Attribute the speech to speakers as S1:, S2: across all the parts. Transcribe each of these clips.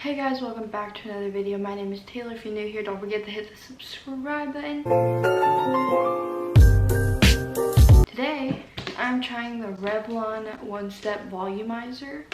S1: Hey guys, welcome back to another video. My name is Taylor. If you're new here, don't forget to hit the subscribe button. Today, I'm trying the Revlon One-Step Volumizer.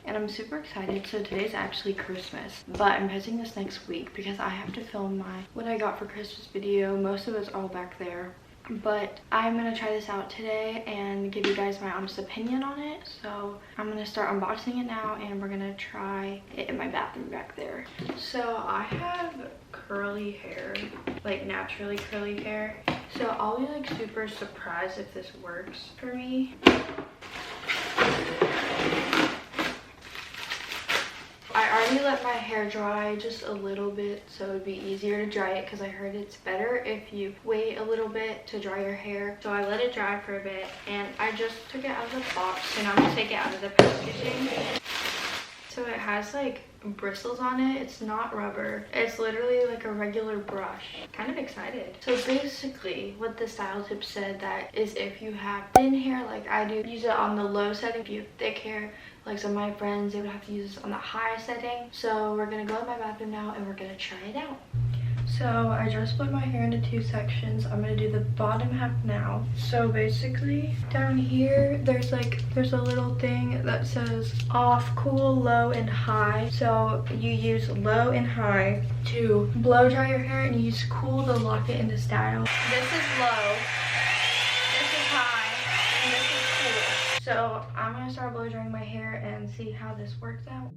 S1: And I'm super excited. So today's actually Christmas, but I'm posting this next week because I have to film what I got for Christmas video. Most of it's all back there. But I'm gonna try this out today and give you guys my honest opinion on it. So I'm gonna start unboxing it now and we're gonna try it in my bathroom back there. So I have curly hair, like naturally curly hair. So I'll be like super surprised if this works for me. I already let my hair dry just a little bit, so it would be easier to dry it because I heard it's better if you wait a little bit to dry your hair. So I let it dry for a bit and I just took it out of the box and I'm gonna take it out of the packaging. So it has like bristles on it. It's not rubber. It's literally like a regular brush. Kind of excited. So basically what the style tip said that is if you have thin hair like I do, use it on the low setting. If you have thick hair, like some of my friends, they would have to use this on the high setting. So we're gonna go in my bathroom now and we're gonna try it out. So I just split my hair into two sections. I'm gonna do the bottom half now. So basically down here there's a little thing that says off, cool, low, and high. So you use low and high to blow dry your hair and you use cool to lock it into style. This is low, this is high, and this is cool. So I'm gonna start blow drying my hair and see how this works out.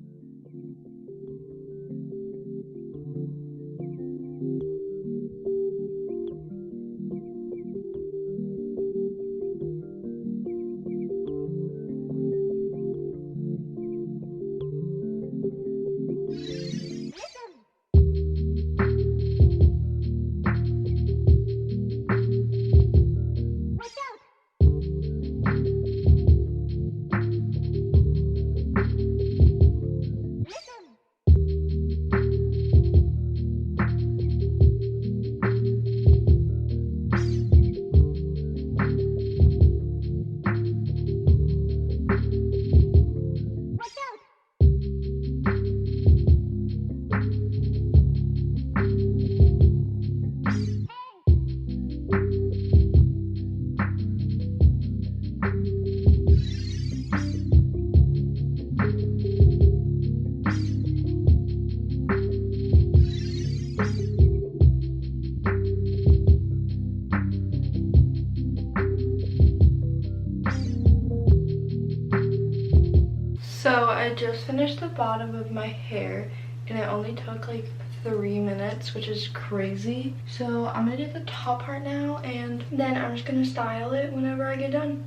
S1: So I just finished the bottom of my hair and it only took like 3 minutes, which is crazy. So I'm gonna do the top part now and then I'm just gonna style it whenever I get done.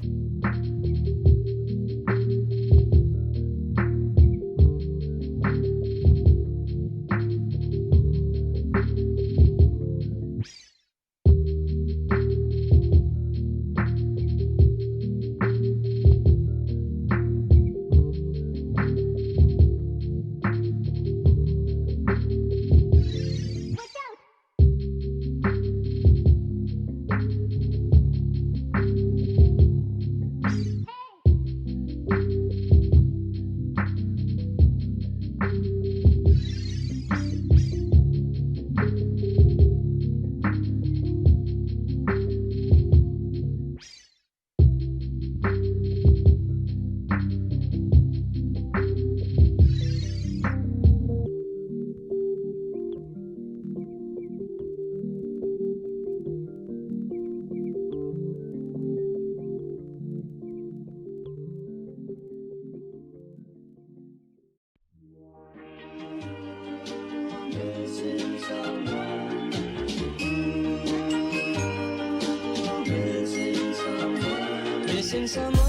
S2: Missing someone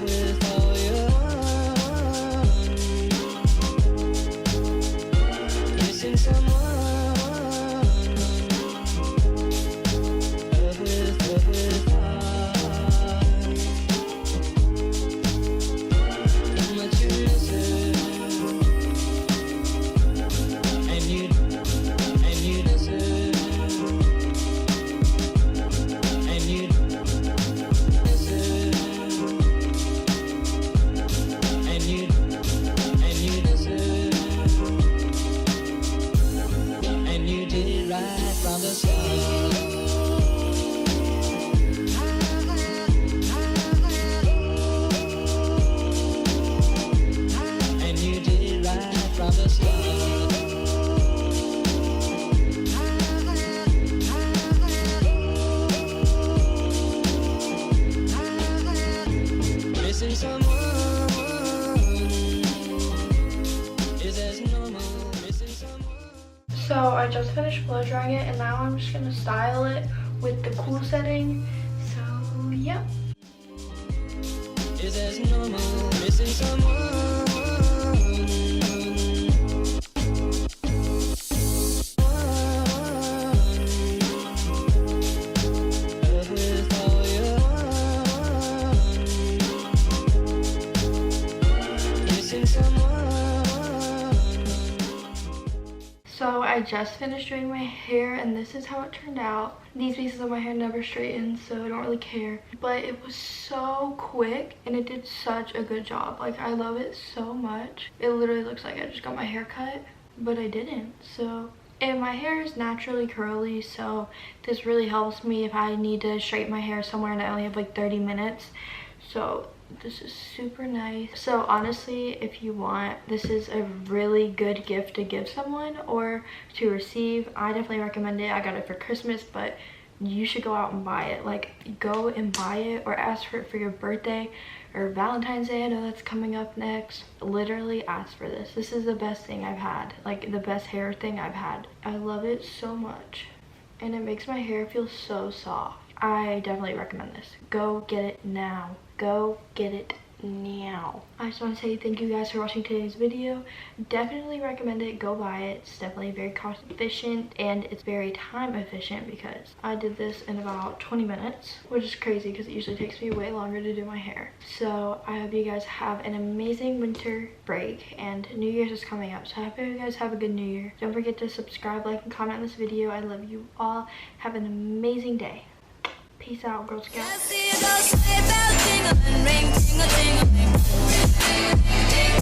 S2: with all your own. Missing someone with how much you miss it, and you miss it.
S1: So I just finished blow drying it, and now I'm just gonna style it with the cool setting. So yeah.
S2: Is as normal, missing someone. Love with all your missing someone.
S1: So I just finished doing my hair, and this is how it turned out. These pieces of my hair never straighten, so I don't really care. But it was so quick, and it did such a good job. Like, I love it so much. It literally looks like I just got my hair cut, but I didn't. So, and my hair is naturally curly, so this really helps me if I need to straighten my hair somewhere and I only have like 30 minutes. So this is super nice. So honestly, if you want, this is a really good gift to give someone or to receive. I definitely recommend it. I got it for Christmas, but you should go out and buy it. Like, go and buy it or ask for it for your birthday or Valentine's Day. I know that's coming up next. Literally ask for this. This is the best thing I've had, like the best hair thing I've had. I love it so much, and it makes my hair feel so soft. I definitely recommend this. Go get it now. Go get it now. I just want to say thank you guys for watching today's video. Definitely recommend it. Go buy it. It's definitely very cost efficient, and it's very time efficient because I did this in about 20 minutes, which is crazy because it usually takes me way longer to do my hair. So I hope you guys have an amazing winter break, and New Year's is coming up, so I hope you guys have a good New Year. Don't forget to subscribe, like, and comment on this video. I love you all. Have an amazing day. Peace out, Girl Scout.
S3: I see those sleigh bells jingling, ring, ting-a-ting-a-ling.